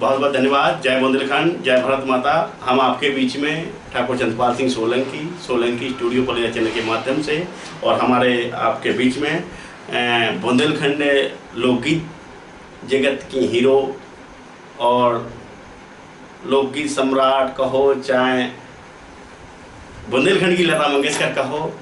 बहुत बहुत धन्यवाद। जय बुंदेलखंड, जय भारत माता। हम आपके बीच में ठाकुर चंद्रपाल सिंह सोलंकी स्टूडियो पर चैनल के माध्यम से और हमारे आपके बीच में बुंदेलखंड लोकगीत जगत की हीरो और लोकगीत सम्राट कहो, चाहे बुंदेलखंड की लता मंगेशकर कहो,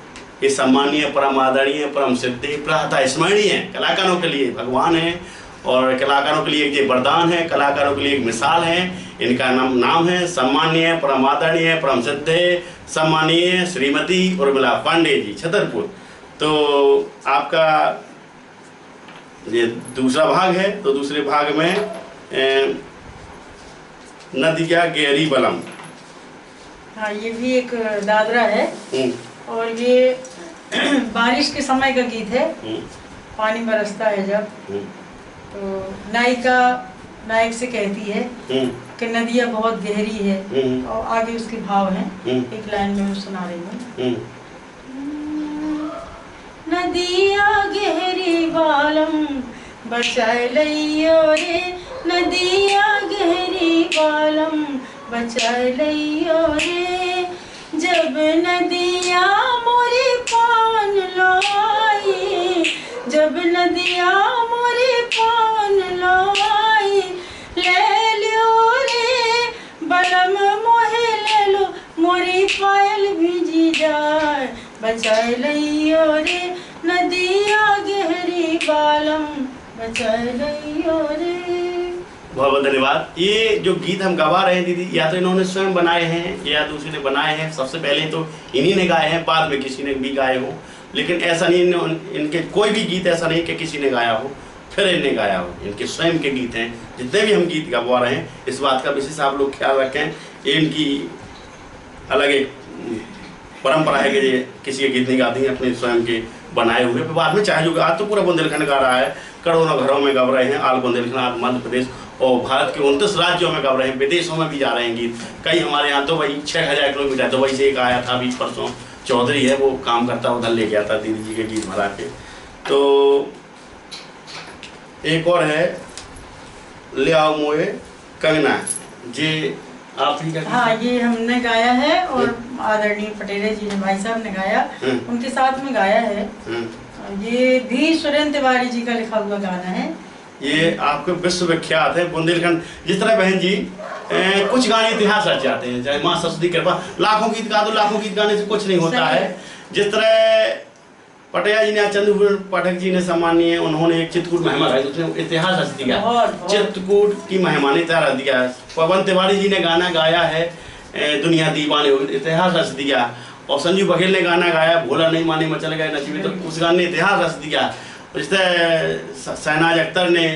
ये सम्मानीय, परम आदरणीय, परम सिद्धि, प्रातः स्मरणीय कलाकारों के लिए भगवान है और कलाकारों के लिए एक ये वरदान है, कलाकारों के लिए एक मिसाल है। इनका नाम है सम्मानीय, परम आदरणीय, परम सिद्धि, सम्मानीय श्रीमती उर्मिला पांडे जी, छतरपुर। तो आपका ये दूसरा भाग है, तो दूसरे भाग में नदिया गेरी बलम। हाँ, ये भी एक दादरा है और ये बारिश के समय का गीत है। पानी बरसता है जब, तो नायिका नायक से कहती है कि नदिया बहुत गहरी है, और आगे उसके भाव हैं, एक लाइन में मैं सुना रही हूँ। नदिया गहरी बालम बचाए लियो रे, नदिया गहरी बालम बचाए लियो रे, जब नदिया मोरे पान लाई, जब नदिया मोरे पान लाई, ले लियो रे बलम मोहे ले लो, मोरी पायल भीजी जाए, बचाए लियो रे नदिया गहरी बालम बचाए लियो रे। बहुत बहुत धन्यवाद। ये जो गीत हम गवा रहे हैं दीदी, या तो इन्होंने स्वयं बनाए हैं या दूसरे ने बनाए हैं। सबसे पहले तो इन्हीं ने गाए हैं, बाद में किसी ने भी गाए हो, लेकिन ऐसा नहीं, इनके कोई भी गीत ऐसा नहीं कि किसी ने गाया हो फिर इन्हें गाया हो। इनके स्वयं के गीत हैं। जितने भी हम गीत गवा रहे हैं, इस बात का विशेष आप लोग ख्याल रखें। इनकी अलग एक परंपरा है कि किसी के गीत नहीं गाती हैं, अपने स्वयं के बनाए हुए। बाद में चाहे जो आज तो पूरा बुंदेलखंड गा रहा है, करोड़ों घरों में गा रहे हैं, आल बुंदेलखंड, मध्य प्रदेश और भारत के 29 राज्यों में गा रहे हैं, विदेशों में भी जा रहे हैं गीत। कई हमारे यहाँ तो भाई 6000 किलोमीटर दुबई से एक आया था अभी परसों, चौधरी है वो, काम करता उधर ले गया था दीदी जी के गीत भरा के। तो एक और है ले आओ मोए कंगना, ये आप ही का? हाँ, ये हमने गाया है और आदरणीय पटेले जी ने, भाई साहब ने गाया, उनके साथ में गाया है। ये भी सुरेंद्र तिवारी जी का लिखा हुआ गाना है। ये आपके विश्व विख्यात है बुंदेलखंड। जिस तरह बहन जी कुछ गाने इतिहास रच जाते हैं, चाहे माँ सरस्वती कृपा, लाखों गीत गा दो, लाखों गीत गाने से कुछ नहीं होता है। जिस तरह पटेया जी ने, चंद्रभूषण पाठक जी ने सम्मानीय, उन्होंने एक चित्रकूट महिमा गाई, उसने इतिहास रच दिया, चित्रकूट की महिमान्यता रच दिया। पवन तिवारी जी ने गाना गाया है दुनिया दीवानी, इतिहास रच दिया। और संजू बघेल ने गाना गाया भोला नहीं माने मचल गए नसीबे, तो उस गाने ने इतिहास रच दिया। इस तरह शहनाज अख्तर ने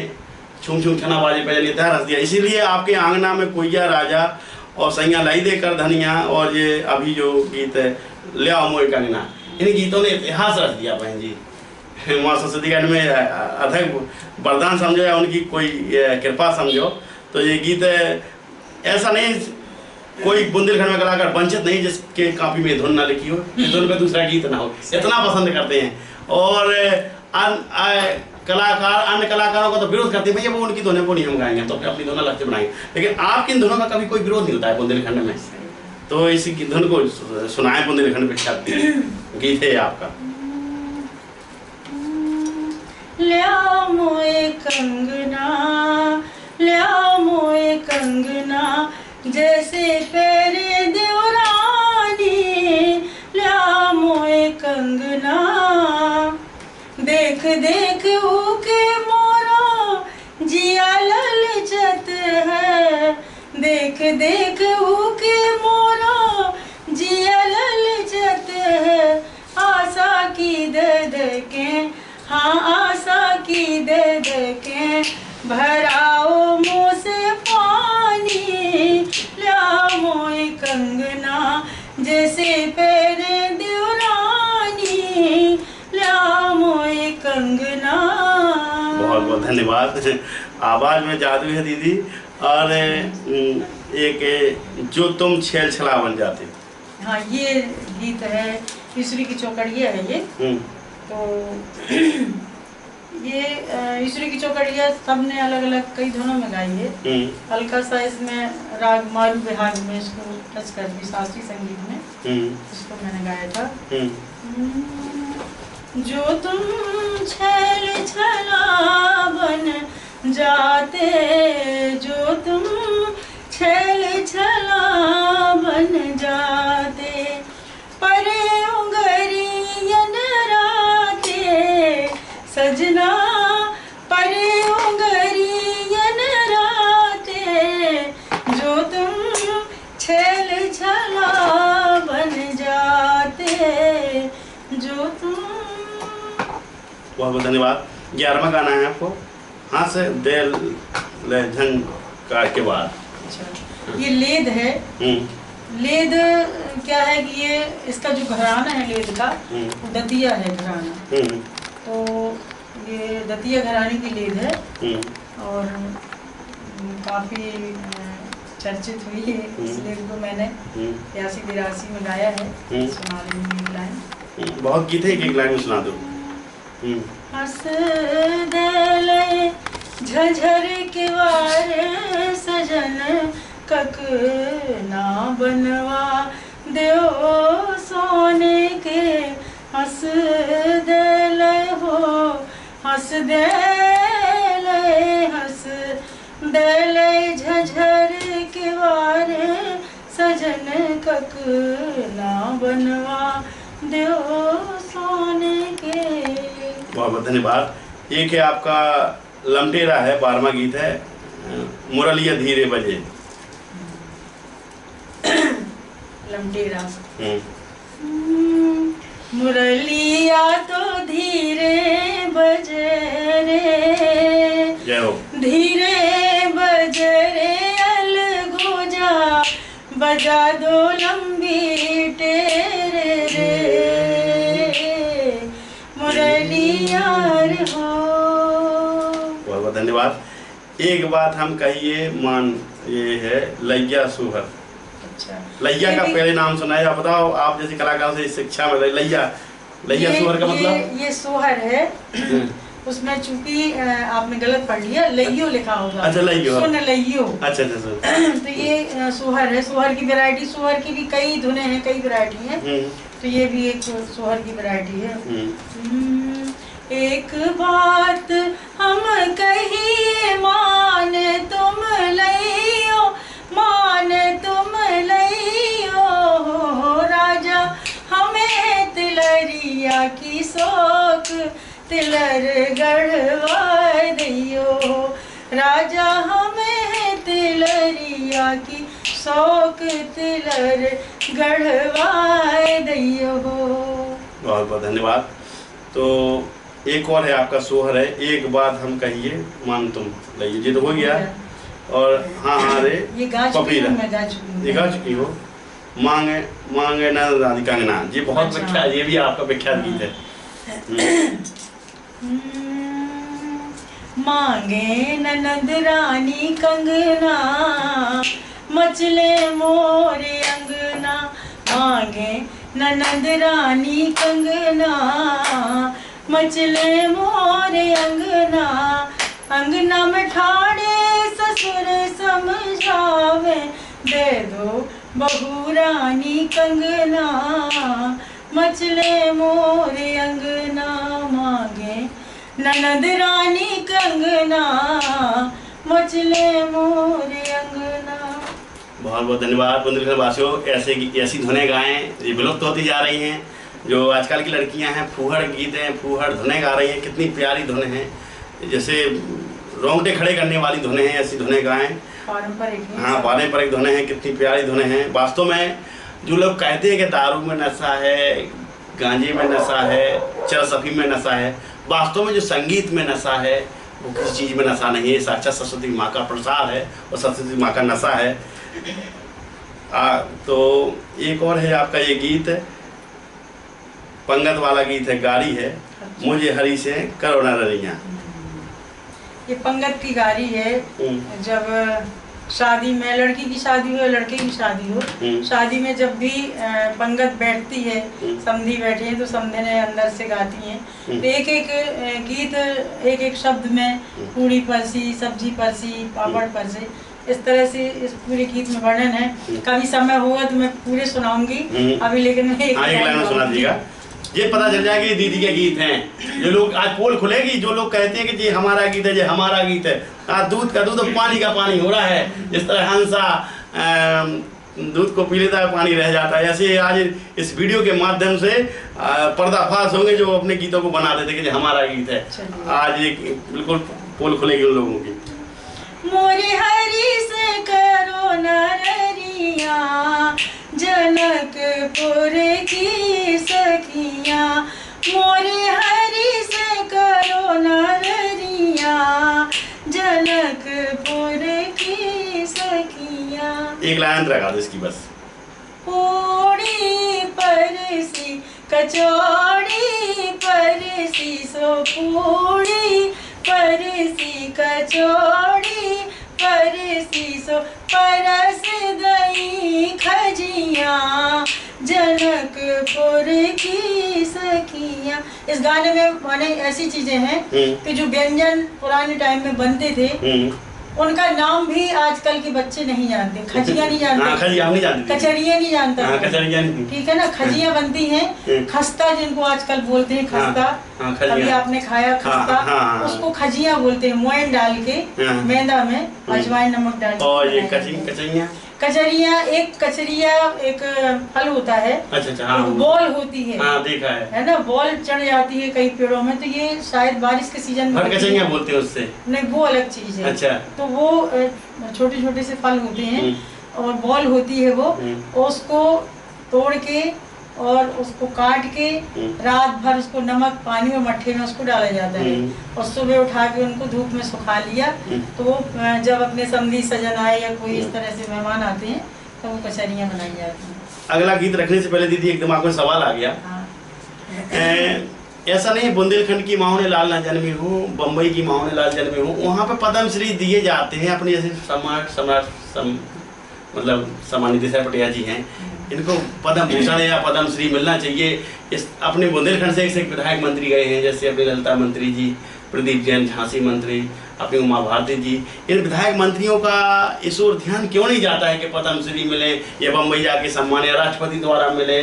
छूम छूम छना बाजे पे इतिहास रच दिया। इसीलिए आपके आंगना में कोइया राजा और सैया लाई देकर धनिया, और ये अभी जो गीत है ले आओ मोए कंगना, इन गीतों ने इतिहास रच दिया बहन जी। माँ सरस्वती का इनमें अथक वरदान समझो या उनकी कोई कृपा समझो। तो ये गीत ऐसा नहीं, कोई बुंदेलखंड में कलाकार वंचित नहीं जिसके कापी में धुन ना लिखी हो, धुन पे दूसरा गीत ना हो, इतना पसंद करते हैं। और कलाकार अन्य कलाकारों का तो विरोध करते हैं, भैया वो उनकी धुनें वो नहीं हम गाएंगे, तो अपनी धुन अलग से बनाएंगे। लेकिन आपकी धुनों का कभी कोई विरोध नहीं होता है बुंदेलखंड में। तो इसी की धुन को सुनाए, बुंदेलखंड विख्यात गीत है आपका। ल्या मोए कंगना, ल्या मोए कंगना, जैसे पेरे देवरानी, ल्या मोए कंगना, देख देख उके मोरा जिया ललचत है, देख देख उके मोरा जिया ललचत है, आशा की दे दे के, हाँ आशा की दे दे के, भराओ मुँह से पानी, ल्या मोए कंगना, जैसे पेरे देवरानी, ल्या मोए कंगना। बहुत बहुत धन्यवाद। आवाज में जादू है दीदी। और एक जो तुम छेल छला बन जाते। हाँ, ये गीत है, तीसरी की चौकड़िया है ये। तो ये ईश्वरी की चौकड़िया सबने अलग अलग कई धुनों में गाई है। हल्का सा इसमें राग मारू बिहार में इसको टच कर दी, शास्त्रीय संगीत में इसको मैंने गाया था। जो तुम छैल छला बन जाते, जो तुम छैल छला बन जाते, परे उंगरियन राते सजना, परे उंगरियन राते, जो तुम छैल छला बन जाते, जो तुम। बहुत बहुत धन्यवाद। 11वां गाना है आपको, हाँ से दिल झंकार के बाद। अच्छा, ये लेद है। लेद क्या है कि ये इसका जो घराना है लेद का वो दतिया है घराना। तो ये दतिया घराने की लेद है और काफ़ी चर्चित हुई है। इस लेद को मैंने 83-82 में गाया है। सुना रही हूँ एक लाइन। बहुत गीत है, एक लाइन में सुना दो। हंस दे झझर के वार सजन, कक ना बनवा देओ सोने के, हंस दे हो, हंस दे, हंस दे झझर के वार सजन, कक ना बनवा देओ सोने के। बहुत बहुत धन्यवाद। एक है आपका लमटेरा है, 12वां गीत है, मुरलिया धीरे बजे। लमटेरा। मुरलिया तो धीरे बजे रे, जय हो, धीरे बजे रे, अलगोजा बजा दो लंबी टेरे रे, मुरलिया हो। बहुत बहुत धन्यवाद। एक बात हम कहिए, मान ये है लैया सुहर। अच्छा, लैया का पहले नाम सुना है, आप बताओ, आप जैसे कलाकार से शिक्षा में लैया, लैया सुहर का मतलब? ये सोहर है। उसमें चूंकि आपने गलत पढ़ लिया, लइयो लिखा होगा। अच्छा, लइयो, सुन लइयो। अच्छा अच्छा। तो ये सोहर है। सोहर की वैरायटी, सोहर की भी कई धुनें हैं, कई वैरायटी हैं। तो ये भी एक सोहर की वैरायटी है। एक बात हम कहिए, मान तुम लइयो, मान तुम लइयो, राजा हमें तिलरिया की शौक, तिलर गढ़वा दियो, राजा हमें तिलरिया की शौक, तिलर गढ़वा दियो। बहुत बहुत धन्यवाद। तो एक और है आपका सोहर है, एक बात हम कहिए, मान तुम लइयो। ये तो हो गया। और हाँ हाँ रे, ये गा चुकी हो, मांगे मांगे ना रानी कंगना। ये बहुत विख्यात, ये भी आपका विख्यात गीत है। मांगे ननद रानी कंगना, मचले मोरे अंगना, मांगे ननद रानी कंगना, मचले मोरे अंगना, अंगना में ठाणे ससुर समझावे, दे दो बहू रानी कंगना, मचले मोरे अंगना, मांगे ननद रानी कंगना, मचले मोरे अंगना। बहुत बहुत धन्यवाद बुंदेलखंड वासियों। ऐसी धुनें गाएं, ये विलुप्त होती जा रही हैं। जो आजकल की लड़कियां हैं, फूहड़ गीत हैं, फूहड़ धुनें गा रही हैं, कितनी प्यारी धुनें हैं, जैसे रोंगटे खड़े करने वाली धुनें हैं। ऐसी धुनें गाएं, पारंपरिक। हाँ, पारंपरिक धुनें हैं, कितनी प्यारी धुनें हैं। वास्तव में जो लोग कहते हैं कि दारू में नशा है, गांजे में नशा है, चरसफी में नशा है, वास्तव में जो संगीत में नशा है वो किसी चीज़ में नशा नहीं है। साक्षात सरस्वती माँ का प्रसाद है और सरस्वती माँ का नशा है। तो एक और है आपका ये गीत, पंगत वाला गीत है, गाड़ी है, मुझे हरी से करो न रनिया। ये पंगत की गाड़ी है। जब शादी में, लड़की की शादी हो या लड़के की शादी हो, शादी में जब भी पंगत बैठती है, समधी बैठे हैं तो समधने अंदर से गाती हैं, तो एक एक गीत एक एक शब्द में पूड़ी परसी, सब्जी परसी, पापड़ परसे, इस तरह से इस पूरे गीत में वर्णन है। कभी समय होगा तो मैं पूरे सुनाऊंगी, अभी लेकिन मैं एक लाइन में सुना दीजिएगा। ये पता चल जाएगा ये दीदी के गीत हैं। जो लोग आज पोल खुलेगी, जो लोग कहते हैं कि ये हमारा गीत है, ये हमारा गीत है, आज दूध का दूध और पानी का पानी हो रहा है। जिस तरह हंसा दूध को पी लेता है, पानी रह जाता है, ऐसे आज इस वीडियो के माध्यम से पर्दाफाश होंगे जो अपने गीतों को बना देते कि ये हमारा गीत है। आज एक बिल्कुल पोल खुलेगी उन लोगों की। मोरे हरि से करो नरिया, जनकपुर की सखिया, मोरे हरि से करो नरिया, जनकपुर की सखिया। एक लाइन लगा दो इसकी बस। पूड़ी परसी कचौड़ी परसी, सो पूड़ी परसी कचौड़ी परसी, सो परस दही खजिया, जनकपुर की सखिया। इस गाने में माने ऐसी चीजें हैं कि जो व्यंजन पुराने टाइम में बनते थे उनका नाम भी आजकल के बच्चे नहीं जानते। खजिया नहीं जानते, खजिया नहीं जानते, कचरिया नहीं जानता, कचरिया नहीं, ठीक है ना। खजिया बनती हैं, खस्ता जिनको आजकल बोलते हैं, खस्ता अभी आपने खाया खस्ता, उसको खजिया बोलते हैं। मोयन डाल के मैदा में अजवाइन नमक डाल के। और ये कचरिया, कचरिया एक कचरिया एक फल होता है। अच्छा, हाँ, बॉल होती है, हाँ, देखा है ना, बॉल चढ़ जाती है कई पेड़ों में, तो ये शायद बारिश के सीजन में कचरिया बोलते हैं उससे। नहीं, वो अलग चीज है। अच्छा, तो वो छोटे छोटे से फल होते हैं और बॉल होती है वो, उसको तोड़ के और उसको काट के रात भर उसको नमक पानी में मट्ठे में उसको डाला जाता है और सुबह उठा के उनको धूप में सुखा लिया, तो वो जब अपने समधी सजन आए या कोई इस तरह से मेहमान आते हैं तो वो कचरियाँ बनाई जाती हैं। अगला गीत रखने से पहले दीदी एक दिमाग में सवाल आ गया। ऐसा नहीं बुंदेलखंड की माओ ने लाल ना जन्मी हो, बम्बई की माओ ने लाल जन्मी हो, वहाँ पे पद्मश्री दिए जाते हैं अपने जैसे मतलब सम्मानित देसाई पटिया जी हैं, इनको पद्म भूषण या पद्मश्री मिलना चाहिए। इस अपने बुंदेलखंड से एक विधायक मंत्री गए हैं, जैसे अपने ललिता मंत्री जी, प्रदीप जैन झांसी मंत्री, अपनी उमा भारती जी। इन विधायक मंत्रियों का इस ओर ध्यान क्यों नहीं जाता है कि पद्मश्री मिले या बम्बई जाके सम्मान या राष्ट्रपति द्वारा मिले?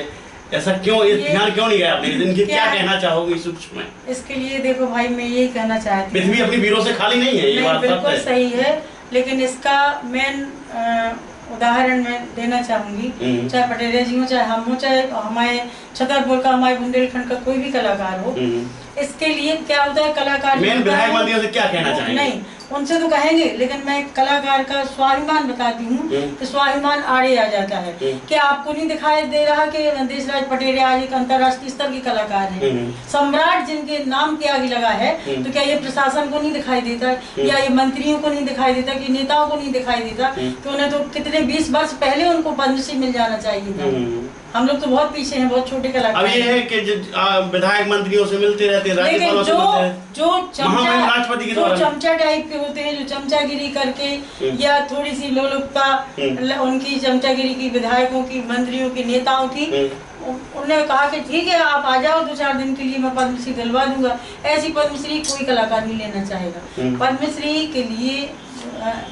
ऐसा क्यों, ये ध्यान क्यों नहीं गया आपने? इनके क्या कहना चाहोगे सूक्ष्म में? इसके लिए देखो भाई, मैं यही कहना चाहती हूँ, पृथ्वी अपनी वीरों से खाली नहीं है, ये बात बिल्कुल सही है, लेकिन इसका मेन उदाहरण मैं देना चाहूंगी, चाहे पटेरिया जी हो, चाहे हम हो, चाहे हमारे छतरपुर का, हमारे बुंदेलखंड का कोई भी कलाकार हो, इसके लिए क्या होता है, कलाकार मेन विधायक मंत्रियों से क्या कहना चाहेंगे? नहीं, उनसे तो कहेंगे, लेकिन मैं कलाकार का स्वाभिमान बताती हूँ कि स्वाभिमान आड़े आ जाता है। क्या आपको नहीं दिखाई दे रहा कि देशराज पटेरिया आज एक अंतर्राष्ट्रीय स्तर के कलाकार हैं, सम्राट जिनके नाम के आगे लगा है, तो क्या ये प्रशासन को नहीं दिखाई देता, या ये मंत्रियों को नहीं दिखाई देता, कि नेताओं को नहीं दिखाई देता? तो उन्हें तो कितने 20 वर्ष पहले उनको पद्मश्री मिल जाना चाहिए था। हम लोग तो बहुत पीछे हैं, बहुत छोटे कलाकार। अब ये है कि विधायक मंत्रियों से मिलते रहते हैं, राज्यपालों से मिलते हैं, जो चमचा टाइप के होते हैं, जो चमचागिरी करके या थोड़ी सी लोलुपता उनकी चमचागिरी की, विधायकों की, मंत्रियों की, नेताओं की, उन्होंने कहा कि ठीक है आप आ जाओ 2-4 दिन के लिए, मैं पद्मश्री दिलवा दूंगा। ऐसी पद्मश्री कोई कलाकार नहीं लेना चाहेगा। पद्मश्री के लिए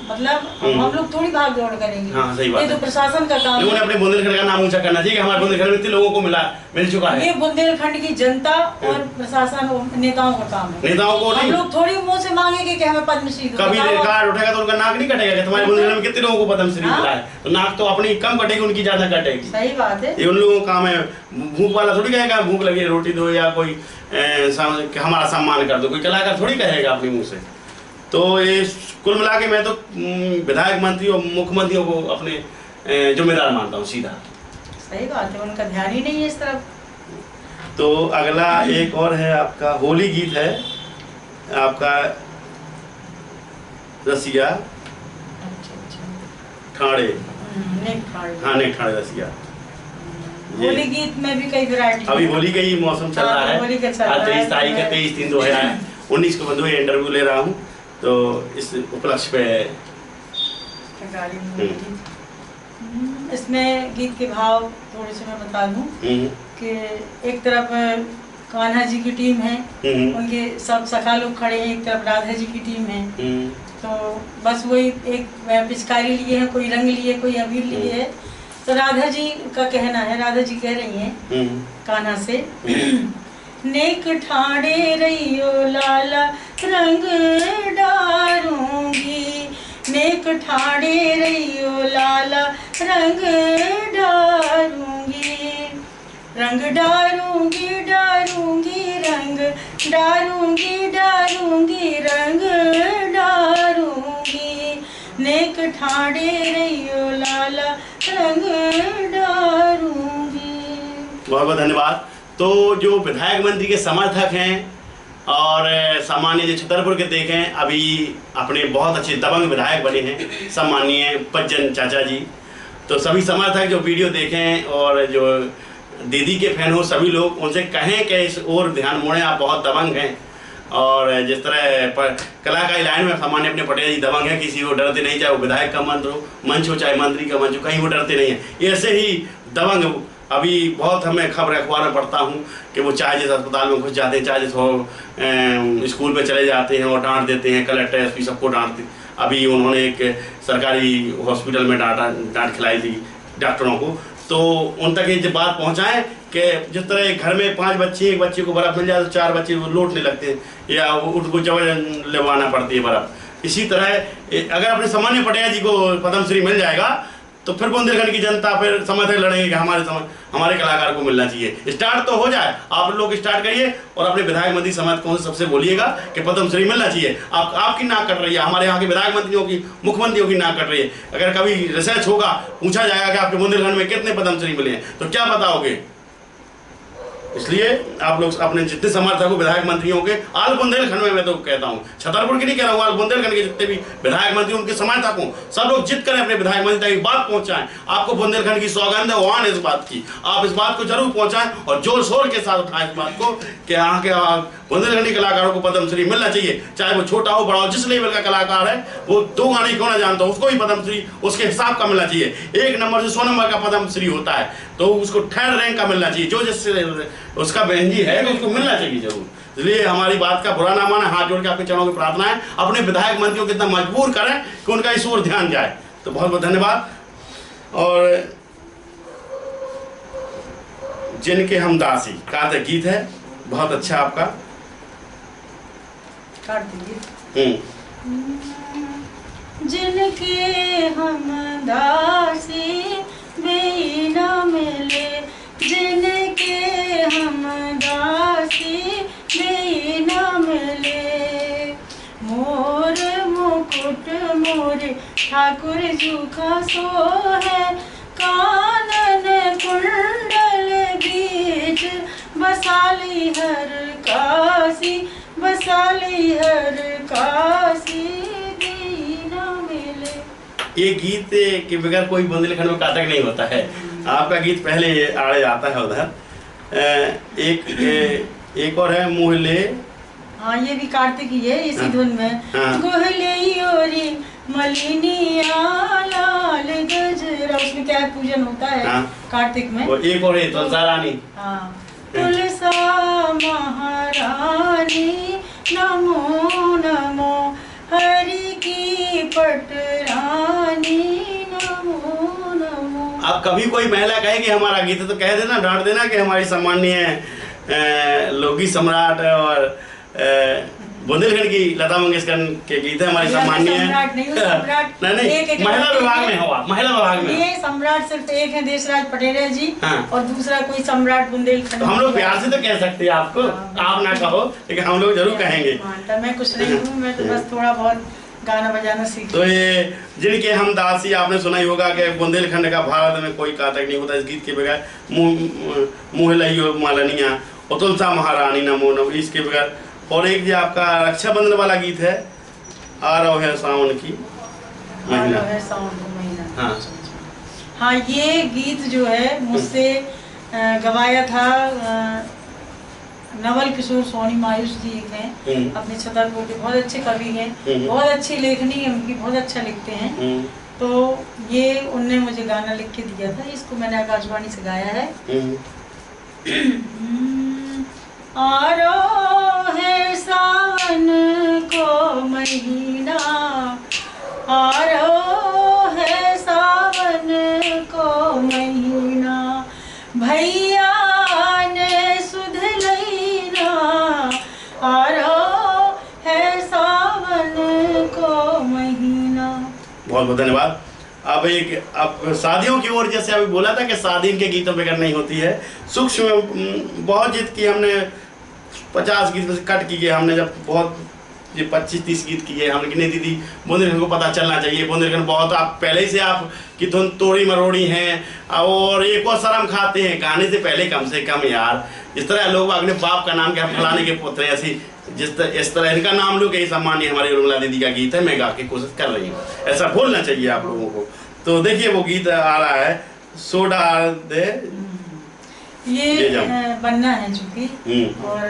मतलब हम लोग थोड़ी भाग दौड़ करेंगे। हाँ, सही बात ये तो प्रशासन का काम है। लोगों ने अपने बुंदेलखंड का नाम ऊंचा करना चाहिए। हमारे बुंदेलखंड में इतने लोगों को मिल चुका है। ये बुंदेलखंड की जनता और प्रशासन नेताओं का काम है। नेताओं को हम लोग थोड़ी मुंह से मांगेंगे कि हमें पद्मश्री दो। कभी कार्ड उठेगा तो उनका नाक नहीं कटेगा। तुम्हारे बुंदेलखंड में कितने लोगों को पद्मश्री मिला है, तो नाक तो अपनी कम कटेगी, उनकी ज्यादा कटेगी। सही बात है। ये उन लोगों का काम है। भूख वाला थोड़ी कहेगा भूख लगी रोटी दो, या कोई हमारा सम्मान कर दो, कोई कलाकार थोड़ी कहेगा अपने मुंह से। तो ये कुल मिला के मैं तो विधायक मंत्री और मुख्यमंत्रियों को अपने जिम्मेदार मानता हूँ सीधा। सही बात है, उनका ध्यान ही नहीं है इस तरफ। तो अगला एक और है आपका होली गीत है आपका रसिया ठाणे। हाँ, नेक ठाणे रसिया। होली गीत में भी कई वैरायटी। अभी होली का ही मौसम चल रहा है। 23 तारीख है, 23/3/2019 को बंधु इंटरव्यू ले रहा हूँ, तो इस उपलक्ष्य पे गाली में गीत। इसमें गीत के भाव थोड़े से मैं बता दूं कि एक तरफ कान्हा जी की टीम है, उनके सब सखा लोग खड़े हैं, एक तरफ राधा जी की टीम है। तो बस वही एक पिचकारी लिए है, कोई रंग लिए, कोई अबीर लिए है। तो राधा जी का कहना है, राधा जी कह रही हैं कान्हा से, नेक ठाणे रहियो लाला रंग डारूंगी, नेक ठाणे रहियो लाला रंग डारूंगी, रंग डारूंगी डारूंगी रंग डारूंगी डारूंगी रंग डारूंगी, नेक ठाणे रहियो लाला रंग डारूंगी। बहुत बहुत धन्यवाद। तो जो विधायक मंत्री के समर्थक हैं और सामान्य जो छतरपुर के देखें, अभी अपने बहुत अच्छे दबंग विधायक बने हैं सम्मानीय पज्जन चाचा जी। तो सभी समर्थक जो वीडियो देखें और जो दीदी के फैन हो, सभी लोग उनसे कहें कि इस ओर ध्यान मोड़ें, आप बहुत दबंग हैं। और जिस तरह कलाकारी लाइन में सामान्य अपने पटेल जी दबंग हैं, किसी को डरते नहीं, चाहे वो विधायक का मंच हो चाहे मंत्री का मंच हो, कहीं वो डरते नहीं हैं। ऐसे ही दबंग अभी बहुत हमें खबर अखबार में पढ़ता हूँ कि वो चाहे जिस अस्पताल में घुस जाते हैं, चाहे जिस स्कूल पे चले जाते हैं और डांट देते हैं, कलेक्टर एसपी सबको डांटते। अभी उन्होंने एक सरकारी हॉस्पिटल में डांट खिलाई थी डॉक्टरों को। तो उन तक ये बात पहुँचाएँ कि जिस तरह घर में 5 बच्चे, एक बच्चे को बर्फ़ मिल जाए तो 4 बच्चे वो लौटने लगते हैं या उनको जबरन लेवाना पड़ती है बर्फ़। इसी तरह अगर अपने सामान्य पटेल जी को पद्मश्री मिल जाएगा तो फिर बुंदेलखंड की जनता फिर समय तक लड़ेगी कि हमारे कलाकार को मिलना चाहिए। स्टार्ट तो हो जाए, आप लोग स्टार्ट करिए और अपने विधायक मंत्री समाज को सबसे बोलिएगा कि पद्मश्री मिलना चाहिए। आपकी नाक कट रही है, हमारे यहाँ के विधायक मंत्रियों की, मुख्यमंत्रियों की नाक कट रही है। अगर कभी रिसर्च होगा, पूछा जाएगा कि आपके बुंदेलखंड में कितने पद्मश्री मिले हैं, तो क्या बताओगे? इसलिए आप लोग अपने जितने समर्थक हो विधायक मंत्रियों के, आल बुंदेलखंड में मैं तो कहता हूँ, छतरपुर की नहीं कह रहा हूँ, आल बुंदेलखंड के जितने भी विधायक मंत्री उनके समर्थक हों, सब लोग जिद करें अपने विधायक मंत्री तक बात पहुंचाएं। आपको बुंदेलखंड की सौगंध है, वाण इस बात की, आप इस बात को जरूर पहुंचाएं और जोर शोर के साथ उठाएं इस बात को कि यहाँ के बुंदेलखंडी कलाकारों को पद्मश्री मिलना चाहिए। चाहे वो छोटा हो बड़ा हो, जिस लेवल का कलाकार है, वो 2 गाने क्यों ना जानता हो, उसको भी पद्मश्री उसके हिसाब का मिलना चाहिए। 1 नंबर से 100 नंबर का पद्मश्री होता है तो उसको 3rd रैंक का मिलना चाहिए, जो जिससे उसका बहनजी है तो उसको मिलना चाहिए जरूर। इसलिए हमारी बात का बुरा ना माने, हाथ जोड़ के आपके चरणों की प्रार्थना है, अपने विधायक मंत्रियों को इतना मजबूर करें कि उनका इस ओर ध्यान जाए। तो बहुत बहुत धन्यवाद। और जिनके हम दासी कार्तिक गीत है, बहुत अच्छा आपका जिनके हम दासी वे न मिले, जिनके हम दासी वे न मिले, मोर मुकुट मोरे ठाकुर जू का सो है, कानन कुंडल बीच बसाली हर काशी, बसाली हर काशी दीना मिले। ये गीत के बगैर कोई बुंदेलखंड में काटक नहीं होता है। आपका गीत पहले आड़े आता है उधर। एक और है मुहले, हाँ ये भी कार्तिक ही है, इसी धुन में। गोहले ओरी मलिनिया लाल गजरा, उसमें क्या पूजन होता है कार्तिक में। और एक और है तुलसा रानी, हाँ तुलसा महारानी नमो नमो, हरि की पटरानी नमो नमो। अब कभी कोई महिला कहे कि हमारा गीत है तो कह देना, डांट देना कि हमारी सम्मानीय लोकगीत सम्राट और बुंदेलखंड की लता मंगेशकर के गीत है, हमारी सम्मानीय सम्राट नहीं महिला विभाग में हो, महिला विभाग में ये सम्राट सिर्फ एक है, देशराज पटेल जी। हाँ। और दूसरा कोई सम्राट बुंदेलखंड। तो हम लोग प्यार से तो कह सकते हैं आपको, आप ना कहो लेकिन हम लोग जरूर कहेंगे। तो मैं कुछ नहीं हूँ, मैं तो बस थोड़ा बहुत गाना बजाना सीख। तो ये जिनके हम दासी, आपने सुना ही होगा कि बुंदेलखंड का भारत में कोई काटक नहीं होता इस गीत के बगैर। मुँह लइयो मालनिया और तुलसा महारानी नमो नमो, इसके बगैर। और एक जो आपका रक्षाबंधन वाला गीत है, आ रहा है सावन की महीना, हाँ हाँ, ये गीत जो है मुझसे गवाया था नवल किशोर सोनी मायूस जी हैं, अपने छतरपुर के बहुत अच्छे कवि हैं, बहुत अच्छी लेखनी है उनकी, बहुत अच्छा लिखते हैं। तो ये उनने मुझे गाना लिख के दिया था, इसको मैंने आकाशवाणी से गाया है। आरो है सावन को महीना, आरो है सावन को महीना, भैया ने सुध लैना, आरो है सावन को महीना। बहुत बहुत धन्यवाद। अब शादियों की ओर, जैसे अभी बोला था कि शादी के गीतों पे नहीं होती है, सूक्ष्म बहुत जीत की हमने 50 गीत में से कट किए हमने, जब बहुत ये 25-30 गीत किए हमने कि नहीं दीदी बुंदेलखंड को पता चलना चाहिए। बुंदेलखंड बहुत आप पहले ही से आप की धुन तोड़ी मरोड़ी हैं और एक और शर्म खाते हैं गाने से पहले कम से कम यार। इस तरह लोग अपने बाप का नाम क्या फलाने के पुत्र ऐसी इस तरह इनका नाम लो कि सम्मानीय हमारी उर्मिला दीदी का गीत है, मैं गा के कोशिश कर रही हूँ, ऐसा बोलना चाहिए आप लोगों को। तो देखिए वो गीत आ रहा है, सोडा दे ये बनना है चूंकि, और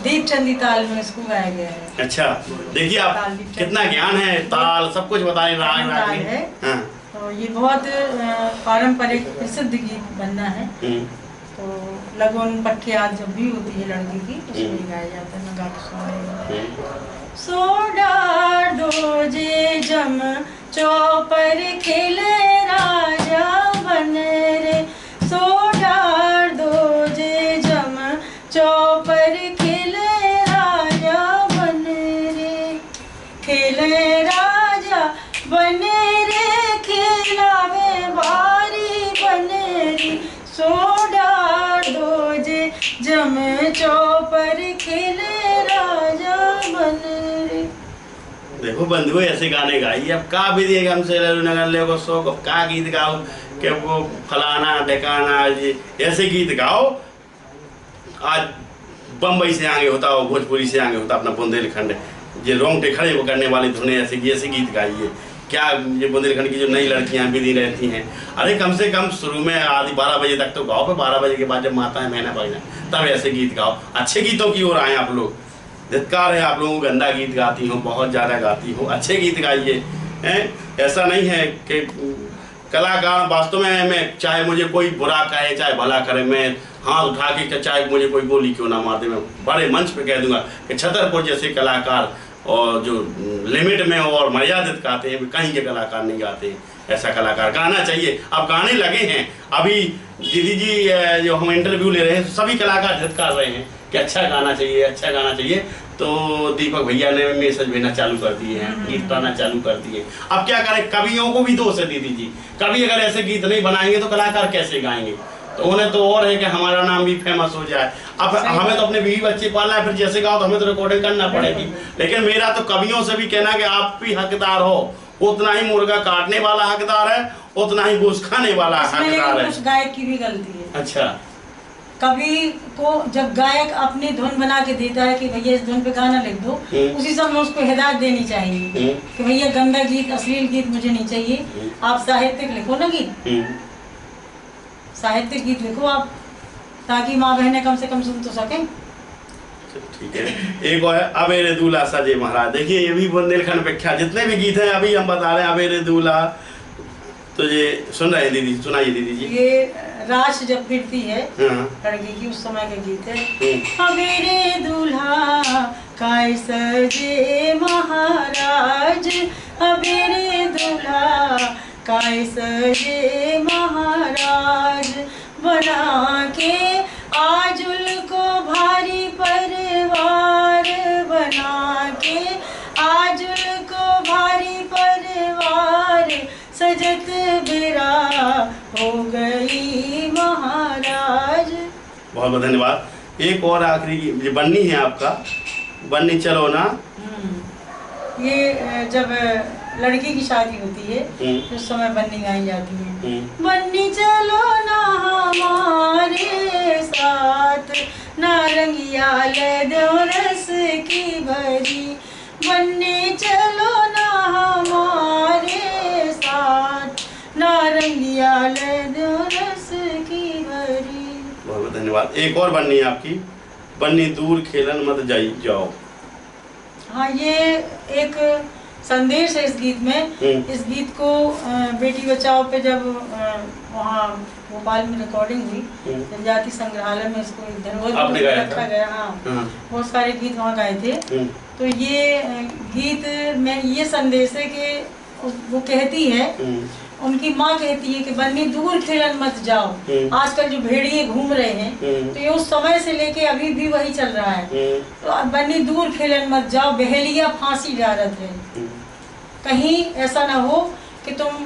दीपचंदी ताल में इसको गाया गया है। अच्छा, देखिए आप कितना ज्ञान है, ताल सब कुछ बताए राग है। तो ये बहुत पारंपरिक प्रसिद्ध गीत बनना है। तो लगन पट्टियात जब भी होती है लड़की की उसमें गाया जाता है। मैं गा के सुनाऊंगी। सोडा दो जे जम चौपर खेले राजा बन रे, सोडा दो जे जम चौपर खेले राजा बन रे, खेले राजा बन रे, खेलावे बारी बन रे, सोडा दो जे जम चौपर खेले राजा बन रे। देखो बंधु ऐसे गाने गाइए, अब का भी दिएगा हमसे नगर ले को शौक, अब का गीत गाओ कि वो फलाना ढकाना जी ऐसे गीत गाओ। आज बम्बई से आगे होता हो, भोजपुरी से आगे होता अपना बुंदेलखंड, ये रोंगटे खड़े वो करने वाली धुनें ऐसे गीत गाइए। क्या ये बुंदेलखंड की जो नई लड़कियां विधि रहती हैं, अरे कम से कम शुरू में आधी 12 बजे तक तो गाओ, फिर 12 बजे के बाद जब माता है महीना पड़ जाए तब ऐसे गीत गाओ। अच्छे गीतों की ओर आए आप लोग, धिक्कार है आप लोगों को, गंदा गीत गाती हो, बहुत ज़्यादा गाती हो, अच्छे गीत गाइए। ऐसा नहीं है कि कलाकार वास्तव में मैं चाहे मुझे कोई बुरा कहे चाहे भला करे, मैं हाथ उठा के चाहे मुझे कोई गोली क्यों ना मार दे, मैं बड़े मंच पे कह दूंगा कि छतरपुर जैसे कलाकार और जो लिमिट में और मर्यादित गाते हैं, कहीं के कलाकार नहीं गाते हैं। ऐसा कलाकार गाना चाहिए। अब गाने लगे हैं, अभी दीदी जी जो हम इंटरव्यू ले रहे हैं सभी कलाकार धिक्कार रहे हैं कि अच्छा गाना चाहिए, अच्छा गाना चाहिए। तो दीपक भैया ने मैसेज भेजना चालू कर दिए हैं, गीत गाना चालू कर दिए। अब क्या करें, कवियों को भी दोष है दीदी जी, कवि अगर ऐसे गीत नहीं बनाएंगे तो कलाकार कैसे गाएंगे। तो उन्हें तो और है कि हमारा नाम भी फेमस हो जाए। अब हमें तो अपने बीवी बच्चे पालना है, फिर जैसे गाओ तो हमें तो रिकॉर्डिंग करना पड़ेगी। लेकिन मेरा तो कवियों से भी कहना कि आप भी हकदार हो, उतना ही मुर्गा काटने वाला हकदार है, उतना ही घूस खाने वाला हकदार है। कुछ गायक की भी गलती है। अच्छा, कवि को जब गायक अपनी धुन बना के देता है कि भैया इस धुन पे गाना लिख दो, उसी समय उसको हिदायत देनी चाहिए कि भैया गंदा गीत अश्लील गीत मुझे नहीं चाहिए, आप साहित्यिक लिखो ना गीत, साहित्यिक गीत लिखो आप, ताकि माँ बहनें कम से कम सुन तो सकें। ठीक है। एक और अबेरे दूल्हा सजे महाराज, देखिए ये भी बुंदेलखंड विख्यात जितने भी गीत हैं अभी हम बता रहे हैं। अबेरे दूल्हा, तो ये सुन रहे हैं दीदी, सुनाइए दीदी जी। ये राश जब फिरती है लड़की की उस समय का गीत है। अबेरे दूल्हा काय सजे महाराज, अबेरे दूल्हा काय सजे महाराज, बना के आजुल को भारी परिवार, बना के आजुल को भारी परिवार, सजत बिरा हो गई महाराज। बहुत बहुत धन्यवाद। एक और आखिरी बन्नी है आपका, बन्नी चलो ना। ये जब लड़की की शादी होती है उस समय बन्नी गाई जाती है। बन्नी चलो ना हमारे साथ, नारंगिया ले दो रस की भरी, बन्नी चलो ना हमारे साथ, नारंगिया ले दो रस की भरी। बहुत बहुत धन्यवाद। एक और बन्नी है आपकी, बन्नी दूर खेलन मत जाओ। हाँ, ये एक संदेश है इस गीत में। इस गीत को बेटी बचाओ पे जब वहाँ भोपाल में रिकॉर्डिंग हुई, जनजाति संग्रहालय में इसको एक धरोहर में रखा गया। हाँ, बहुत सारे गीत वहाँ गाए थे। तो ये गीत में ये संदेश है कि वो कहती है, उनकी माँ कहती है कि बन्नी दूर खेलन मत जाओ। आजकल जो भेड़िए घूम रहे हैं तो ये उस समय से लेके अभी भी वही चल रहा है। तो बन्नी दूर खेलन मत जाओ, बहेलिया फांसी डारत है। कहीं ऐसा ना हो कि तुम,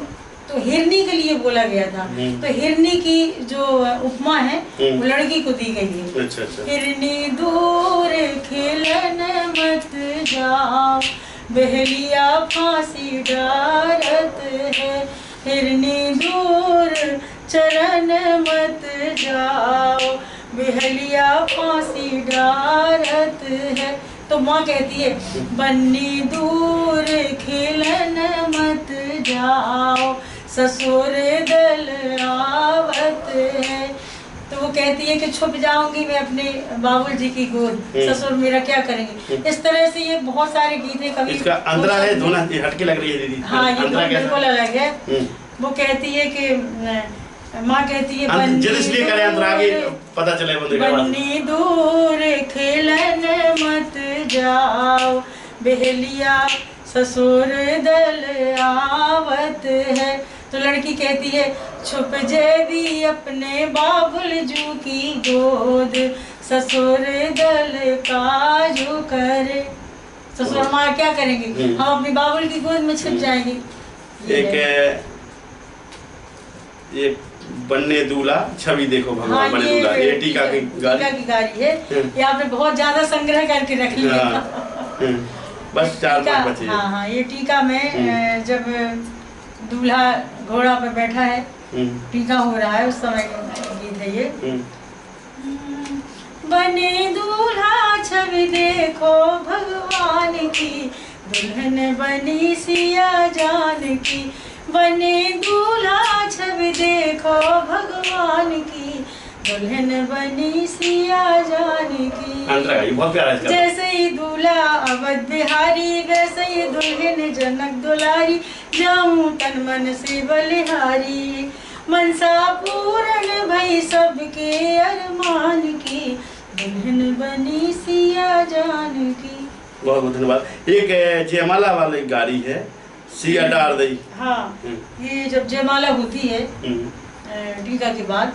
तो हिरनी के लिए बोला गया था। तो हिरनी की जो उपमा है वो लड़की को दी गई है। अच्छा, अच्छा। हिरनी दूर खेलन मत जाओ, बहेलिया फांसी डारत है। हिरनी दूर चरण मत जाओ, बहेलिया फांसी डारत है। तो माँ कहती है बन्नी दूर खेलन मत जाओ, ससुर दल आवत है। तो वो कहती है कि छुप जाऊंगी मैं अपने बाबुल जी की गोद, ससुर मेरा क्या करेंगे। इस तरह से ये बहुत सारे गीत है। कभी इसका अंतरा है, धुन हटके लग रही है दीदी। हाँ, ये बिल्कुल अलग है। वो कहती है कि माँ कहती है इसलिए करें अंतरा आगे पता चले बन्नी दूर खेलन मत जाओ, बहेलिया ससुर दल आवत है। तो लड़की कहती है छुप जेबी अपने बाबुल जू की गोद, ससुर दल काजू करे। ससुर हमारा क्या करेंगे, हम अपने बाबुल की गोद में छिप जाएंगे। ये बन्ने दूल्हा छवि देखो भगवान। हाँ, बने दूल्हा ये टीका की गारी है। ये आपने बहुत ज्यादा संग्रह करके रख लिया। बस 4-5 बचे। हाँ हाँ, ये टीका में जब दूल्हा घोड़ा पे बैठा है, टीका हो रहा है, उस समय का गीत है ये। बने दूल्हा छवि देखो भगवान की, दुल्हन बनी सिया जान की। बने दूल्हा छवि देखो भगवान की, दुल्हन बनी सिया जान की। जैसे ही दूल्हा अवध बिहारी, वैसे ही दुल्हन जनक दुलारी। जाऊं तन मन से बलिहारी, मनसा पूरन भई सबके अरमान की, दुल्हन बनी सिया जान की। बहुत बहुत धन्यवाद। एक जयमाला वाली गाड़ी है, सिया डार दई। हाँ, ये जब जयमाला होती है टीका के बाद,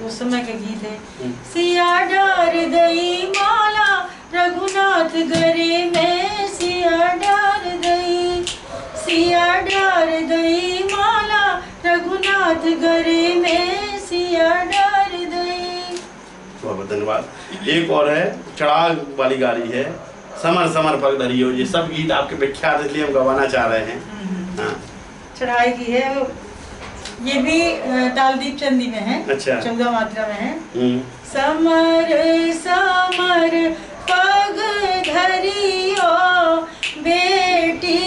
उस समय का गीत है। सिया डार दई माला रघुनाथ गरे में, सिया डार दई, सिया डार दई माला रघुनाथ गरे में, सिया डार दई। बहुत बहुत धन्यवाद। एक और है चढ़ाग वाली गाड़ी है, समर समर पग धरियो। ये सब गीत आपके विख्यात, इसलिए हम गवाना चाह रहे हैं। हाँ, चढ़ाई की है, ये भी तालदीप चंदी में है। अच्छा। 14 मात्रा में है। समर समर पग धरियो, बेटी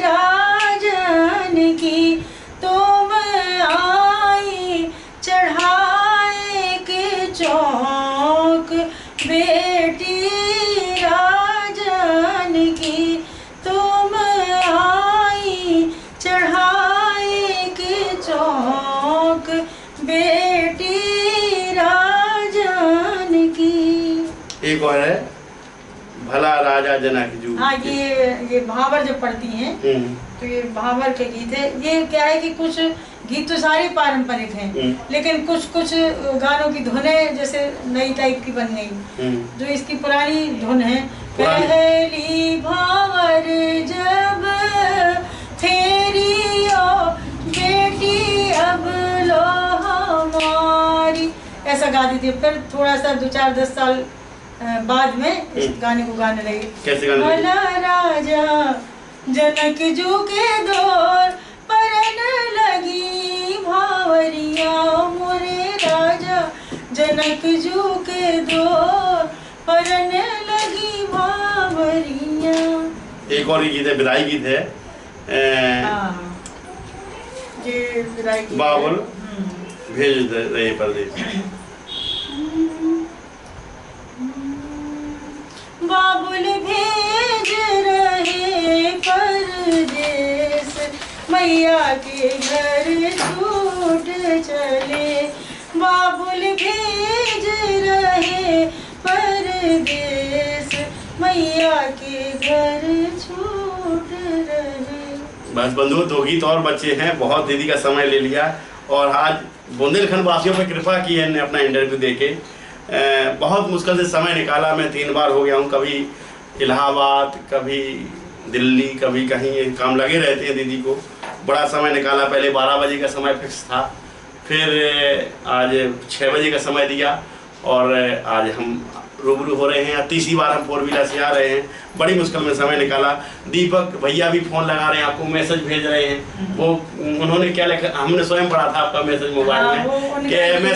राजन की, तुम आई चढ़ाए के चौक, बेटी राजन की, तुम आई चढ़ाए के चौक, बेटी राजन की। एक और है भला राजा जनक जू। हाँ, ये भावर जब पढ़ती हैं तो ये भावर के गीत है। ये क्या है कि कुछ गीत तो सारे पारंपरिक हैं, लेकिन कुछ कुछ गानों की धुनें जैसे नई टाइप की बन गई। जो इसकी पुरानी धुन है, पहली भावर जब फेरियो, बेटी अब लो हमारी, ऐसा गाती थी। फिर थोड़ा सा 2-4-10 साल बाद में इस गाने को गाने लगे। कैसे गाने लगे? भला राजा जनक जू के दौर, परन लगी भावरिया मोरे राजा, जनक जू के दौर, परन लगी भावरिया। एक और गीत है, विदाई गीत है। ये विदाई गीत बाबुल भेज रहे परदेश। बाबुल भेज रहे पर परदेस, मैया के घर छूट चले, बाबुल भेज रहे परदेस, मैया के घर छूट रहे। बस बंधु, 2 गीत और बच्चे हैं, बहुत दीदी का समय ले लिया और आज बुंदेलखंड वासियों पर कृपा की है अपना इंटरव्यू देके। बहुत मुश्किल से समय निकाला, मैं 3 बार हो गया हूँ, कभी इलाहाबाद, कभी दिल्ली, कभी कहीं, काम लगे रहते हैं दीदी को। बड़ा समय निकाला, पहले 12 बजे का समय फिक्स था, फिर आज 6 बजे का समय दिया और आज हम रूबरू हो रहे हैं। 30 बार हम 4 व्हीलर से आ रहे हैं, बड़ी मुश्किल में समय निकाला। दीपक भैया भी फ़ोन लगा रहे हैं, आपको मैसेज भेज रहे हैं। वो उन्होंने क्या लिखा, हमने स्वयं पढ़ा था आपका मैसेज मोबाइल में कि मैं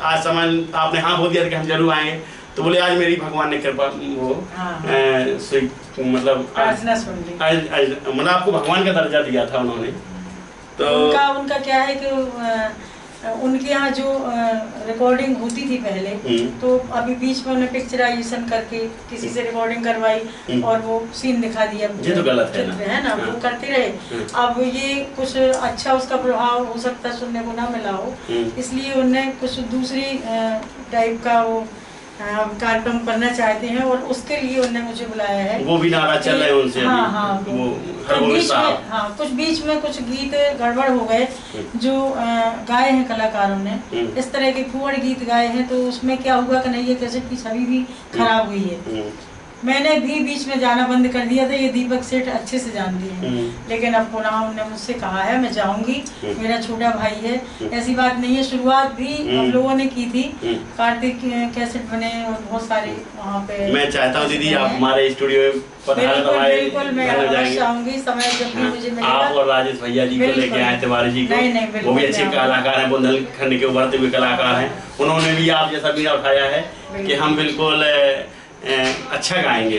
आज समय आपने हाँ बोल दिया कि हम जरूर आएंगे। तो बोले आज मेरी भगवान ने कृपा, वो मतलब मतलब आपको भगवान का दर्जा दिया था उन्होंने। तो उनका क्या है कि उनके यहाँ जो रिकॉर्डिंग होती थी पहले, तो अभी बीच में उन्हें पिक्चराइजेशन करके किसी से रिकॉर्डिंग करवाई और वो सीन दिखा दिया। ये तो गलत है ना, वो करते रहे। अब ये कुछ अच्छा उसका प्रभाव हो सकता है सुनने को ना मिला हो, इसलिए उन्हें कुछ दूसरी टाइप का वो कार्यक्रम करना चाहते हैं और उसके लिए उन्होंने मुझे बुलाया है। वो भी नारा चल रहे हैं उनसे। हाँ, कुछ बीच में कुछ गीत गड़बड़ हो गए जो गाए हैं कलाकारों ने, इस तरह के फूहड़ गीत गाए हैं। तो उसमें क्या हुआ कि नहीं, ये कैसेट की छवि भी खराब हुई है। मैंने भी बीच में जाना बंद कर दिया था, ये दीपक सेठ अच्छे से जानते हैं, लेकिन अब पुनः उन्होंने मुझसे कहा है मैं जाऊंगी, मेरा छोटा भाई है, ऐसी बात नहीं है। शुरुआत भी हम लोगों ने की थी, कार्तिक कैसेट बने और बहुत सारे वहाँ पे। मैं चाहता हूँ दीदी आप हमारे स्टूडियो में बिल्कुल मैं अवश्य आऊंगी, समय जब भी मुझे मिलेगा। आप और राजेश भैया जी को लेके आए तिवारी जी को, वो भी अच्छे कलाकार हैं, बुंदेलखंड के उभरते हुए कलाकार हैं। उन्होंने भी आप जैसा बीड़ा उठाया है कि हम बिल्कुल अच्छा गाएंगे।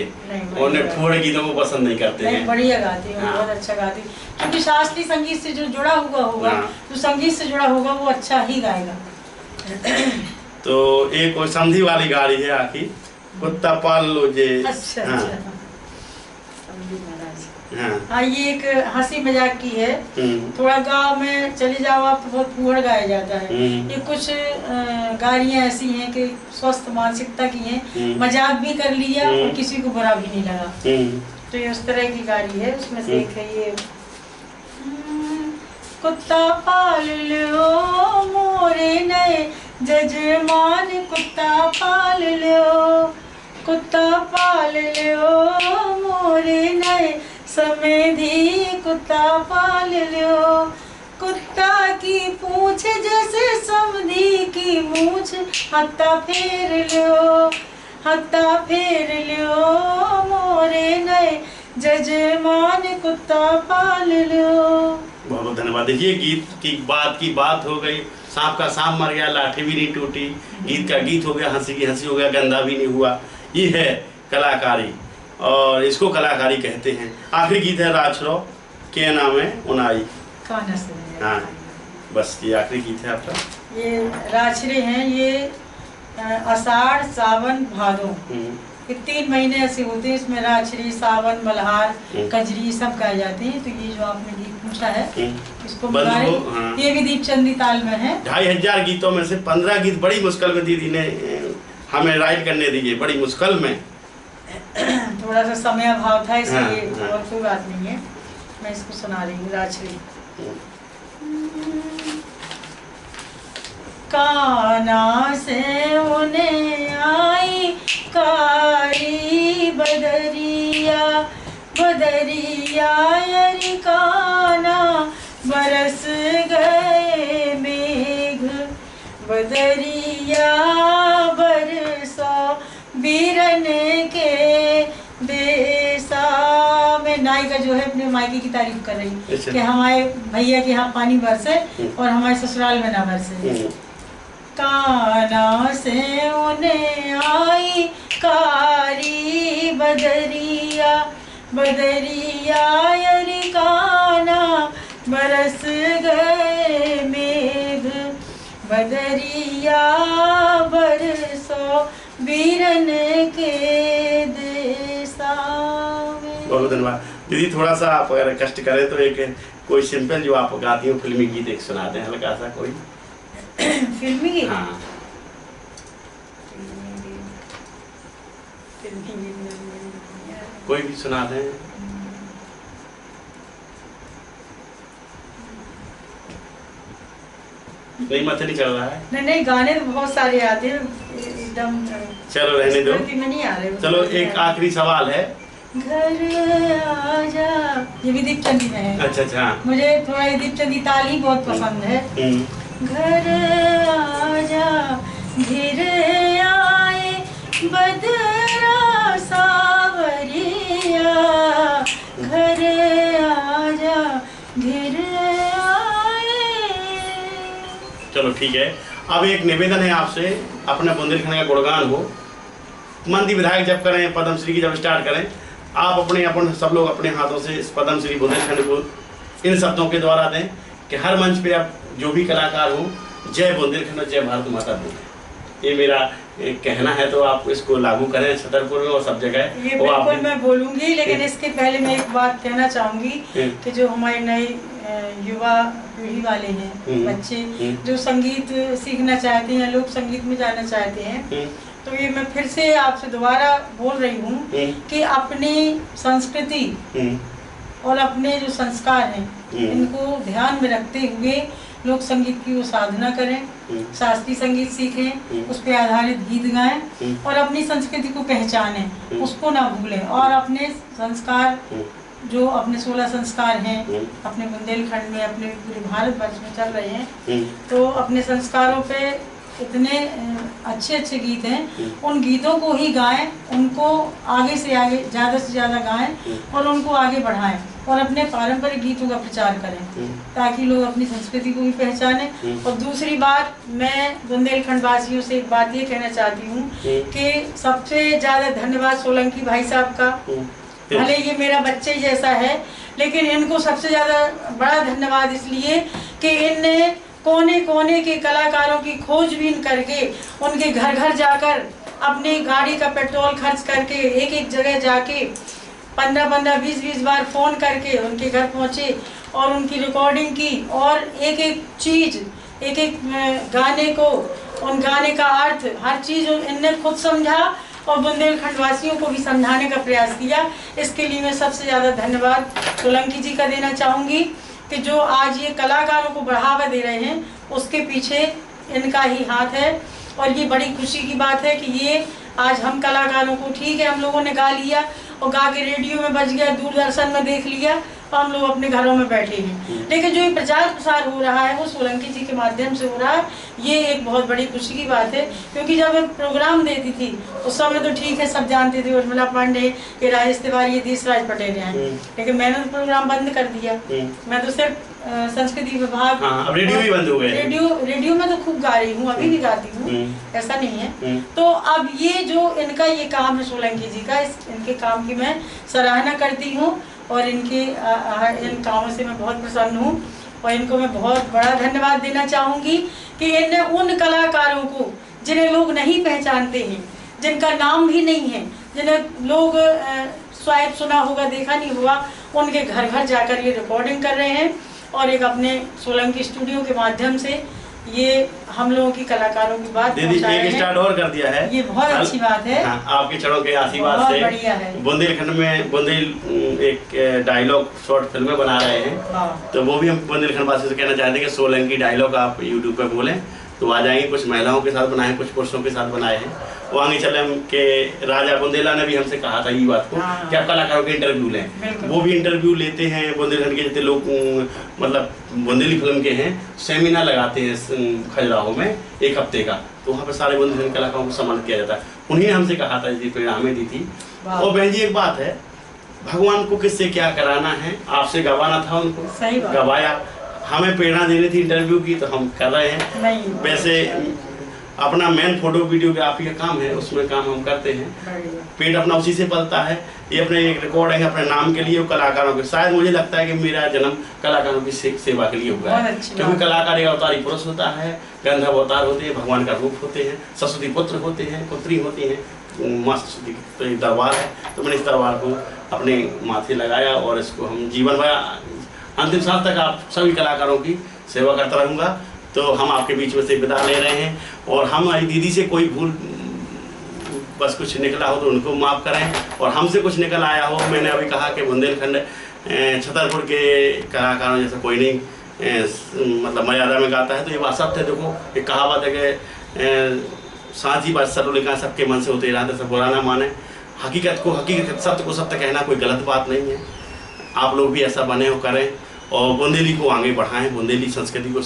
उन्हें थोड़े गीतों को पसंद नहीं करते हैं। बढ़िया गाती हूँ, बहुत अच्छा गाती हूँ, क्योंकि शास्त्रीय संगीत से जो जुड़ा हुआ होगा, जो संगीत से जुड़ा होगा वो अच्छा ही गाएगा। तो एक और समधी वाली गाड़ी है आखिर, कुत्ता पाल लो जे। अच्छा, हाँ, ये एक हंसी मजाक की है। थोड़ा गांव में चले जाओ आप तो बहुत फूहड़ गाया जाता है। ये कुछ गाड़ियाँ ऐसी हैं कि स्वस्थ मानसिकता की हैं, मजाक भी कर लिया और किसी को बुरा भी नहीं लगा। तो ये उस तरह की गाड़ी है, उसमें से एक है ये। कुत्ता पाल लो मोरे नए जजमान, कुत्ता पाल लो, कुत्ता पाल लो मोरे नए समधी, कुत्ता पाल लो, कुत्ता की पूंछ जैसे समधी की मूंछ, हत्ता फेर लो, हत्ता फेर लो मोरे नए जजमान, कुत्ता पाल लो। बहुत बहुत धन्यवाद। देखिए गीत की बात हो गई, सांप का सांप मर गया, लाठी भी नहीं टूटी, गीत का गीत हो गया, हंसी की हंसी हो गया, गंदा भी नहीं हुआ। ये है कलाकारी और इसको कलाकारी कहते हैं। आखिरी गीत है राछरो, क्या नाम है? उनाई। हाँ, बस ये आखिरी गीत है आपका। ये राछरे हैं, ये आषाढ़ सावन भादो, ये 3 महीने ऐसे होते हैं। इसमें राछरी, सावन, मल्हार, कजरी सब गाए जाते हैं। तो ये जो आपने गीत पूछा है इसको ये भी दीपचंदी ताल में है। 2500 गीतों में से 15 गीत बड़ी मुश्किल में दीदी ने हमें राइट करने दिए, बड़ी मुश्किल में। थोड़ा सा समय अभाव था इसलिए, और कोई बात नहीं है। मैं इसको सुना रही हूँ, राछरी। काना से उन्हें आई कारी बदरिया, बदरिया यारी काना, बरस गए मेघ, बदरिया बरसा बीरन के देसा। में नायिका जो है अपने मायके की तारीफ कर रही कि हमारे भैया के यहाँ पानी बरसे और हमारे ससुराल में ना बरसे। काना से उन्हें आई कारी बदरिया, बदरिया यारी काना, बरस गए मेघ, बदरिया बरसो बीरन के देसा। बहुत धन्यवाद। दीदी थोड़ा सा आप अगर कष्ट करें तो एक कोई सिंपल जो आप गाती हो फिल्मी गीत एक सुना दें हल्का सा कोई। फिल्मी गीत? हाँ कोई भी सुना दें। नहीं मत नहीं चल रहा है। नहीं गाने तो बहुत सारे आते हैं एकदम। चलो रहने दो, में नहीं आ रहे। चलो एक आखिरी सवाल है। घर आजा, ये भी दीपचंदी में है। अच्छा मुझे थोड़ा ये दीपचंदी ताल ही बहुत पसंद है। घर आजा घिर आए बदरा सावरिया, घर आजा घिर आए। चलो ठीक है। अब एक निवेदन है आपसे, अपने बुंदेलखंड का गुणगान हो, मंदी विधायक जब करें, पद्मश्री की जब स्टार्ट करें, आप अपन सब लोग अपने हाथों से इस पद्मश्री बुंदेलखंड को इन शब्दों के द्वारा दें कि हर मंच पे आप जो भी कलाकार हो, जय बुंदेलखंड और जय भारत माता बोले। ये मेरा कहना है, तो आप इसको लागू करें छतरपुर में और सब जगह। ये बिल्कुल मैं बोलूंगी, लेकिन इसके पहले मैं एक बात कहना चाहूंगी कि जो हमारे नए युवा पीढ़ी वाले हैं बच्चे जो संगीत सीखना चाहते हैं, लोक संगीत में जाना चाहते हैं, तो ये मैं फिर से आपसे दोबारा बोल रही हूँ कि अपनी संस्कृति और अपने जो संस्कार हैं इनको ध्यान में रखते हुए लोक संगीत की वो साधना करें, शास्त्रीय संगीत सीखें, उस पर आधारित गीत गाएं और अपनी संस्कृति को पहचानें, उसको ना भूलें। और अपने संस्कार जो अपने 16 संस्कार हैं अपने बुंदेलखंड में, अपने पूरे भारतवर्ष में चल रहे हैं, तो अपने संस्कारों पे इतने अच्छे अच्छे गीत हैं, उन गीतों को ही गाएं, उनको आगे से आगे ज़्यादा से ज़्यादा गाएं और उनको आगे बढ़ाएं और अपने पारंपरिक गीतों का प्रचार करें ताकि लोग अपनी संस्कृति को भी पहचानें। और दूसरी बात, मैं बुंदेलखंड वासियों से एक बात ये कहना चाहती हूँ कि सबसे ज़्यादा धन्यवाद सोलंकी भाई साहब का। भले ये मेरा बच्चे जैसा है, लेकिन इनको सबसे ज़्यादा बड़ा धन्यवाद इसलिए कि इनने कोने कोने के कलाकारों की खोजबीन करके उनके घर घर जाकर अपनी गाड़ी का पेट्रोल खर्च करके एक एक जगह जाके 15-15, 20-20 बार फ़ोन करके उनके घर पहुँचे और उनकी रिकॉर्डिंग की और एक एक चीज़, एक एक गाने को, उन गाने का अर्थ, हर चीज़ इनने खुद समझा और बुंदेलखंड वासियों को भी समझाने का प्रयास किया। इसके लिए मैं सबसे ज़्यादा धन्यवाद सोलंकी जी का देना चाहूँगी कि जो आज ये कलाकारों को बढ़ावा दे रहे हैं, उसके पीछे इनका ही हाथ है। और ये बड़ी खुशी की बात है कि ये आज हम कलाकारों को, ठीक है हम लोगों ने गा लिया और गा के रेडियो में बज गया, दूरदर्शन में देख लिया, तो हम लोग अपने घरों में बैठे हैं, लेकिन जो ये प्रचार प्रसार हो रहा है वो सोलंकी जी के माध्यम से हो रहा है। ये एक बहुत बड़ी खुशी की बात है, क्योंकि जब मैं प्रोग्राम देती थी उस समय तो ठीक है सब जानते थे उर्मिला पांडे, ये राजेश तिवारी, ये देशराज पटेल हैं, लेकिन मैंने तो प्रोग्राम बंद कर दिया। मैं तो सिर्फ संस्कृति विभाग, रेडियो भी बंद हो गए। रेडियो में तो खूब गा रही हूँ, अभी भी गाती हूँ, ऐसा नहीं है। तो अब ये जो इनका ये काम है सोलंकी जी का, इनके काम की मैं सराहना करती हूँ और इनके इन कामों से मैं बहुत प्रसन्न हूँ और इनको मैं बहुत बड़ा धन्यवाद देना चाहूँगी कि इन्हें उन कलाकारों को जिन्हें लोग नहीं पहचानते हैं, जिनका नाम भी नहीं है, जिन्हें लोग शायद सुना होगा, देखा नहीं हुआ, उनके घर घर जाकर ये रिकॉर्डिंग कर रहे हैं और एक अपने सोलंकी स्टूडियो के माध्यम से ये हम लोगों की कलाकारों की बात दीदी एक स्टार्ट और कर दिया है, ये बहुत अच्छी बात है। हाँ, आपके चरणों के आशीर्वाद से बुंदेलखंड में बुंदेल एक डायलॉग शॉर्ट फिल्में बना रहे हैं, तो वो भी हम बुंदेलखंड वासियों से कहना चाहते हैं कि सोलंकी डायलॉग आप यूट्यूब पे बोलें तो आ जाएंगे। कुछ महिलाओं के साथ बनाए, कुछ पुरुषों के साथ बनाए हैं। वो आगे चले के राजा बुंदेला ने भी हमसे कहा था ये बात को कि आप कलाकारों के इंटरव्यू लें, वो भी इंटरव्यू लेते हैं। बुंदेलखंड के जितने लोग मतलब बुंदेली फिल्म के हैं, सेमिनार लगाते हैं खजुराहो में 1 हफ्ते का, तो वहाँ पर सारे बुंदेलखंड कलाकारों को सम्मानित किया जाता है। उन्हीं ने हमसे कहा था, जी प्रेरणा हमें दी थी। और बहन जी एक बात है, भगवान को किससे क्या कराना है, आपसे गवाना था, उनको गवाया, हमें प्रेरणा देनी थी इंटरव्यू की, तो हम कर रहे हैं। वैसे अपना मेन फोटो वीडियोग्राफी का काम है, उसमें काम हम करते हैं, पेट अपना उसी से पलता है। ये अपने एक रिकॉर्ड है अपने नाम के लिए, कलाकारों के, शायद मुझे लगता है कि मेरा जन्म कलाकारों की सेवा के लिए हुआ है, क्योंकि कलाकार एक अवतारी पुरुष होता है, गंधर्व अवतार होते हैं, भगवान का रूप होते हैं, सरस्वती पुत्र होते हैं, पुत्री होती हैं, माँ सरस्वती तो एक दरबार है। तो मैंने इस दरबार को अपने माथे लगाया और इसको हम जीवन भर अंतिम सांस तक आप सभी कलाकारों की सेवा करता रहूँगा। तो हम आपके बीच में से विदा ले रहे हैं और हमारी दीदी से कोई भूल बस कुछ निकला हो तो उनको माफ़ करें और हमसे कुछ निकल आया हो। मैंने अभी कहा कि बुंदेलखंड छतरपुर के कलाकारों जैसा कोई नहीं मतलब मर्यादा में गाता है, तो ये बात सत्य है। देखो एक कहावत है कि साझी बात सरुलिका सबके मन से होते रहते, सब बुरा ना माने। हकीकत को हकीकत, सत्य को सत्य कहना कोई गलत बात नहीं है। आप लोग भी ऐसा बने हो करें और बुंदेली को आगे बढ़ाएं, बुंदेली संस्कृति को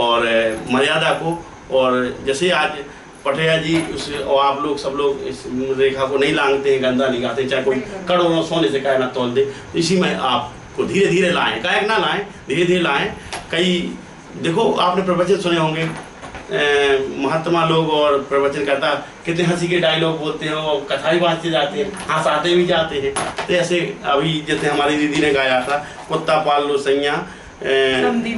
और मर्यादा को। और जैसे आज पटेया जी उस और आप लोग सब लोग इस रेखा को नहीं लांघते हैं, गंदा नहीं गाते, चाहे कोई करोड़ों सोने से काहे ना तोल दे, तो इसी में आपको धीरे धीरे लाएं, काहे ना लाएं, धीरे धीरे लाएं। कई देखो आपने प्रवचन सुने होंगे, महात्मा लोग और प्रवचन करता कितने हंसी के डायलॉग बोलते हैं और कथाई बांधते जाते हैं, हंसाते भी जाते हैं। तो ऐसे अभी जैसे हमारी दीदी ने गाया था, कुत्ता पाल लो सैया समधी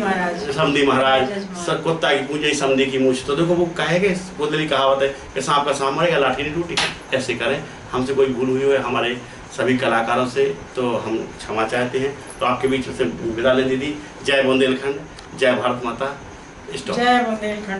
महाराज सर कुत्ता की पूंछ समधी की मूछ। तो देखो वो कहेगा, बुंदेली कहावत है कि सांप का सांप मरेगा लाठी नहीं टूटी। ऐसे करें, हमसे कोई भूल हुई है हमारे सभी कलाकारों से तो हम क्षमा चाहते हैं। तो आपके बीच से विदा लें दीदी। जय बुंदेलखंड, जय भारत माता। जय बुंदेलखंड।